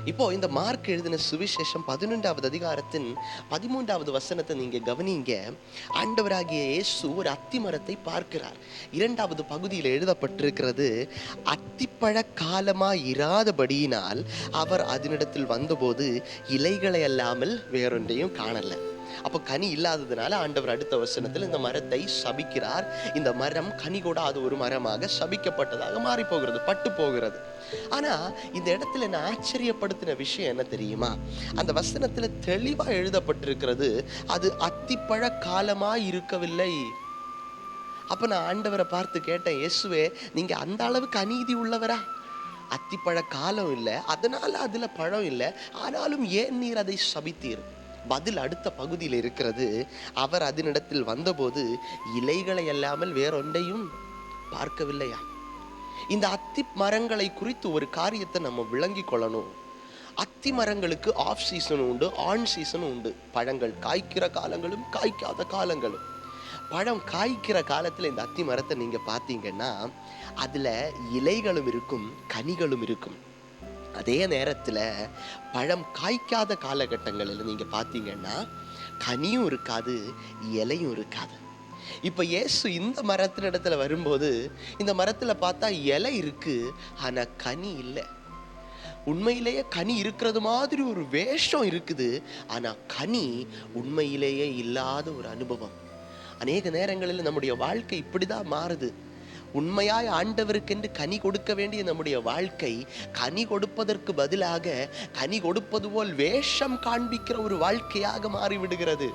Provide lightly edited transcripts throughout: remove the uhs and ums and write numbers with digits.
இப்போ இந்த மார்க் எழுதின சுவிசேஷம் 11வது அதிகாரத்தின் 13வது வசனத்தை நீங்க கவனிங்க. ஆண்டவராகிய இயேசு ஒரு அத்திமரத்தை பார்க்கிறார். 2வது பகுதியில் எழுதப்பட்டிருக்கிறது, அத்திப்பழ காலமாய் இராதபடியினால் அவர் அதனிடத்தில் வந்தபோது இலைகளை அல்லாமல் வேறொன்றையும் காணல. அப்போ கனி இல்லாததுனால ஆண்டவர் அடுத்த வசனத்தில் இந்த மரத்தை சபிக்கிறார். இந்த மரம் கனி கொடாத ஒரு மரமாக சபிக்கப்பட்டதாக மாறி போகிறது, பட்டு போகிறது. ஆனா இந்த இடத்துல என்ன ஆச்சரியப்படுத்தின விஷயம் என்ன தெரியுமா? அந்த வசனத்துல தெளிவா எழுதப்பட்டிருக்கிறது, அது அத்திப்பழ காலமாய் இருக்கவில்லை. அப்ப நான் ஆண்டவரை பார்த்து கேட்டேன், இயேசுவே நீங்க அந்த அளவுக்கு அநீதி உள்ளவரா? அத்திப்பழ காலம் இல்லை, அதனால அதுல பழம் இல்லை, ஆனாலும் ஏன் நீர் அதை சபித்தீர்? பதில் அடுத்த பகுதியில் இருக்கிறது, அவர் அதனிடத்தில் வந்தபோது இலைகளை அல்லாமல் வேறொன்றையும் பார்க்கவில்லையா. இந்த அத்தி மரங்களை குறித்து ஒரு காரியத்தை நம்ம விளங்கி கொள்ளணும். அத்தி மரங்களுக்கு ஆஃப் சீசன் உண்டு, ஆன் சீசன் உண்டு. பழங்கள் காய்க்கிற காலங்களும் காய்க்காத காலங்களும். பழம் காய்க்கிற காலத்தில் இந்த அத்தி மரத்தை நீங்க பார்த்தீங்கன்னா அதுல இலைகளும் இருக்கும், கனிகளும் இருக்கும். அதே நேரத்தில் பழம் காய்க்காத காலகட்டங்களில் நீங்க பார்த்தீங்கன்னா கனியும் இருக்காது, இலையும் இருக்காது. இப்ப இயேசு இந்த மரத்தின் இடத்துல வரும்போது இந்த மரத்துல பார்த்தா இலை இருக்கு, ஆனா கனி இல்லை. உண்மையிலேயே கனி இருக்கிறது மாதிரி ஒரு வேஷம் இருக்குது, ஆனா கனி உண்மையிலேயே இல்லாத ஒரு அனுபவம். அநேக நேரங்களில் நம்முடைய வாழ்க்கை இப்படிதான் மாறுது. உண்மையாய் ஆண்டவருக்கென்று கனி கொடுக்க வேண்டிய நம்முடைய வாழ்க்கை கனி கொடுப்பதற்கு பதிலாக கனி கொடுப்பது போல் வேஷம் காண்பிக்கிற ஒரு வாழ்க்கையாக மாறிவிடுகிறது.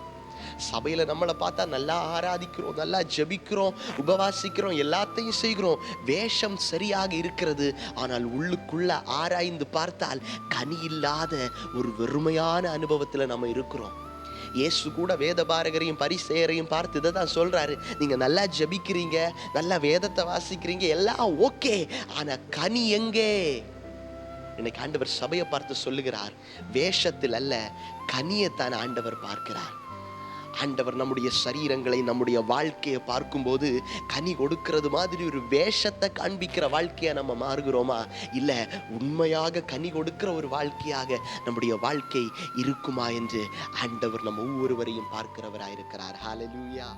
சபையில நம்மளை பார்த்தா நல்லா ஆராதிக்கிறோம், நல்லா ஜெபிக்கிறோம், உபவாசிக்கிறோம், எல்லாத்தையும் செய்கிறோம், வேஷம் சரியாக இருக்கிறது. ஆனால் உள்ளுக்குள்ள ஆராய்ந்து பார்த்தால் கனி இல்லாத ஒரு வெறுமையான அனுபவத்தில் நம்ம இருக்கிறோம். இயேசு கூட வேத பாரகரையும் பரிசேயரையும் பார்த்து இதை தான் சொல்றாரு, நீங்க நல்லா ஜெபிக்கிறீங்க, நல்லா வேதத்தை வாசிக்கிறீங்க, எல்லாம் ஓகே, ஆனா கனி எங்கே? இன்னைக்கு ஆண்டவர் சபையை பார்த்து சொல்லுகிறார், வேஷத்தில் அல்ல கனியைத்தான் ஆண்டவர் பார்க்கிறார். ஆண்டவர் நம்முடைய சரீரங்களை, நம்முடைய வாழ்க்கையை பார்க்கும்போது கனி கொடுக்கிறது மாதிரி ஒரு வேஷத்தை காண்பிக்கிற வாழ்க்கையா நம்ம மாறுகிறோமா? இல்ல உண்மையாக கனி கொடுக்கிற ஒரு வாழ்க்கையாக நம்முடைய வாழ்க்கை இருக்குமா என்று ஆண்டவர் நம்ம ஒவ்வொருவரையும் பார்க்கிறவராயிருக்கிறார். ஹல்லேலூயா.